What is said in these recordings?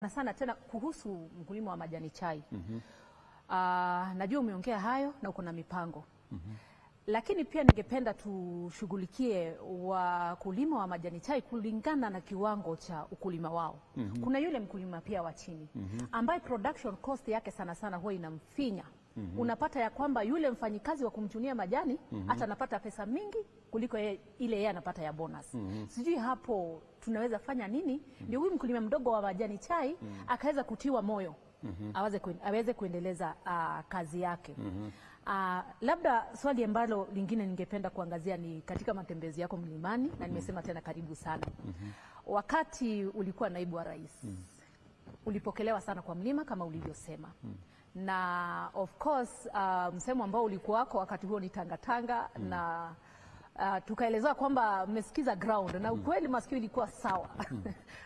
Na sana tena kuhusu mkulima wa majani chai. Najua umeongea hayo na uko na mipango. Lakini pia ningependa tushughulikie wakulima wa majani chai kulingana na kiwango cha ukulima wao. Kuna yule mkulima pia wa chini ambaye production cost yake sana sana huwa inamfinya. Unapata ya kwamba yule mfanyikazi wa kumchunia majani hata anapata pesa mingi kuliko ile yeye anapata ya bonus. Sijui hapo tunaweza fanya nini ndio huyu mkulima mdogo wa majani chai akaweza kutiwa moyo aweze kuendeleza kazi yake. Labda swali ambalo lingine ningependa kuangazia ni katika matembezi yako mlimani, na nimesema tena karibu sana. Wakati ulikuwa naibu wa rais, ulipokelewa sana kwa mlima kama ulivyosema. Na of course msemo ambao ulikuwa wako wakati huo ni tangatanga na tukaelezewa kwamba mmesikiza ground na ukweli masikio ilikuwa sawa.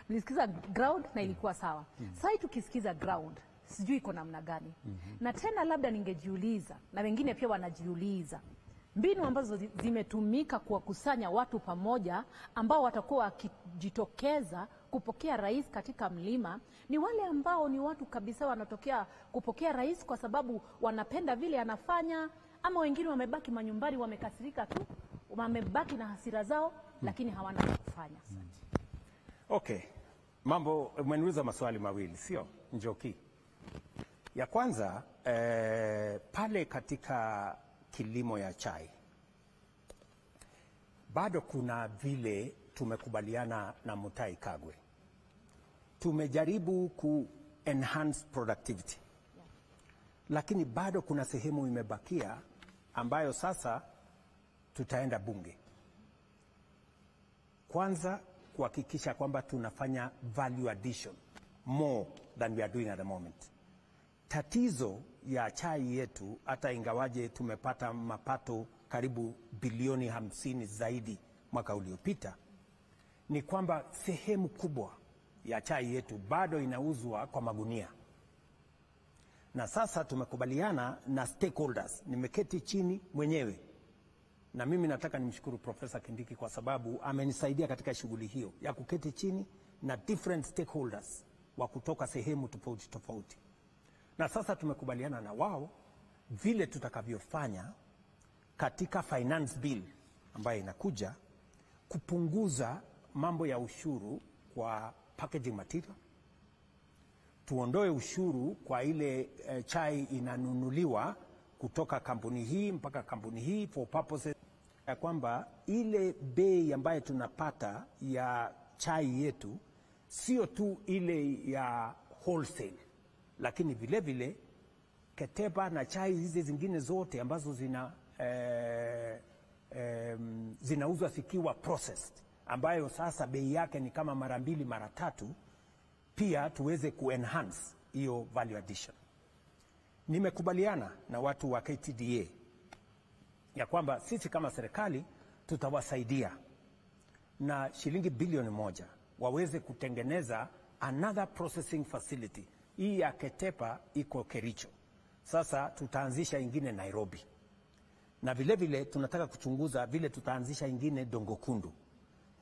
Mlisikiza ground na ilikuwa sawa. Sasa tukisikiza ground sijui iko namna gani. Na tena labda ningejiuliza na wengine pia wanajiuliza mbinu ambazo zimetumika kuwakusanya watu pamoja ambao watakuwa wakijitokeza kupokea rais katika mlima ni wale ambao ni watu kabisa wanatokea kupokea rais kwa sababu wanapenda vile anafanya, ama wengine wamebaki manyumbani wamekasirika tu, wamebaki na hasira zao lakini hawana kufanya. Okay. Mambo umeniuliza maswali mawili, sio Njoki? Ya kwanza pale katika kilimo ya chai bado kuna vile tumekubaliana na Mutahi Kagwe. Tumejaribu ku enhance productivity. Lakini bado kuna sehemu imebakia ambayo sasa tutaenda bunge. Kwanza kuhakikisha kwamba tunafanya value addition more than we are doing at the moment. Tatizo ya chai yetu, hata ingawaje tumepata mapato karibu bilioni 50 zaidi mwaka uliopita, ni kwamba sehemu kubwa ya chai yetu bado inauzwa kwa magunia. Na sasa tumekubaliana na stakeholders, nimeketi chini mwenyewe. Na mimi nataka nimshukuru Profesa Kindiki kwa sababu amenisaidia katika shughuli hiyo ya kuketi chini na different stakeholders wa kutoka sehemu tofauti tofauti. Na sasa tumekubaliana na wao vile tutakavyofanya katika finance bill ambayo inakuja kupunguza mambo ya ushuru kwa packaging material. Tuondoe ushuru kwa ile chai inanunuliwa kutoka kampuni hii mpaka kampuni hii for purposes ya kwamba ile bei ambayo tunapata ya chai yetu sio tu ile ya wholesale, lakini vile vile Ketepa na chai hizi zingine zote ambazo zinauzwa zikiwa processed, ambayo sasa bei yake ni kama mara 2 mara 3, pia tuweze kuenhance hiyo value addition. Nimekubaliana na watu wa KTDA ya kwamba sisi kama serikali tutawasaidia na shilingi bilioni 1 waweze kutengeneza another processing facility. Hii ya Ketepa iko Kericho. Sasa tutaanzisha ingine Nairobi. Na vile vile tunataka kuchunguza vile tutaanzisha ingine Dongokundu,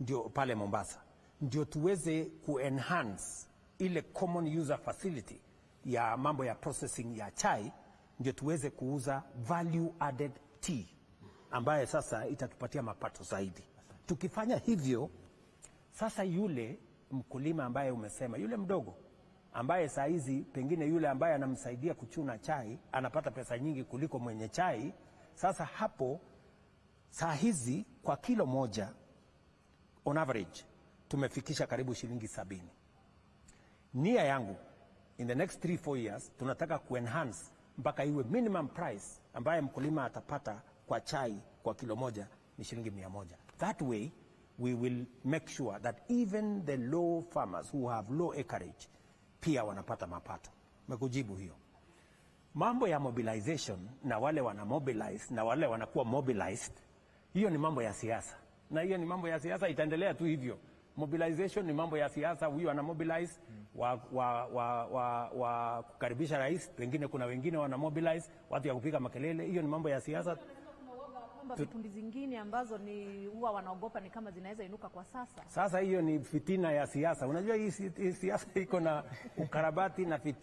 ndio pale Mombasa. Ndio tuweze kuenhance ile common user facility ya mambo ya processing ya chai, ndio tuweze kuuza value added tea ambaye sasa itatupatia mapato zaidi. Tukifanya hivyo, sasa yule mkulima ambaye umesema, yule mdogo ambaye saa hizi pengine yule ambaye anamsaidia kuchuna chai anapata pesa nyingi kuliko mwenye chai, sasa hapo saa hizi kwa kilo moja on average tumefikisha karibu shilingi 70. Nia yangu in the next 3-4 years tunataka kuenhance mpaka iwe minimum price ambaye mkulima atapata kwa chai kwa kilo moja ni shilingi 100. That way we will make sure that even the low farmers who have low acreage pia wanapata mapato. Mekujibu hiyo. Mambo ya mobilization na wale wana mobilize na wale wanakuwa mobilized, hiyo ni mambo ya siasa. Na hiyo ni mambo ya siasa, itaendelea tu hivyo. Mobilization ni mambo ya siasa, huyu ana mobilize wa kukaribisha rais, wengine kuna wengine wana mobilize watu ya kupiga makelele, hiyo ni mambo ya siasa. kwamba vikundi zingine ambazo ni huwa wanaogopa ni kama zinaweza inuka kwa sasa. Sasa hiyo ni fitina ya siasa. Unajua hii siasa iko na ukarabati na fitina.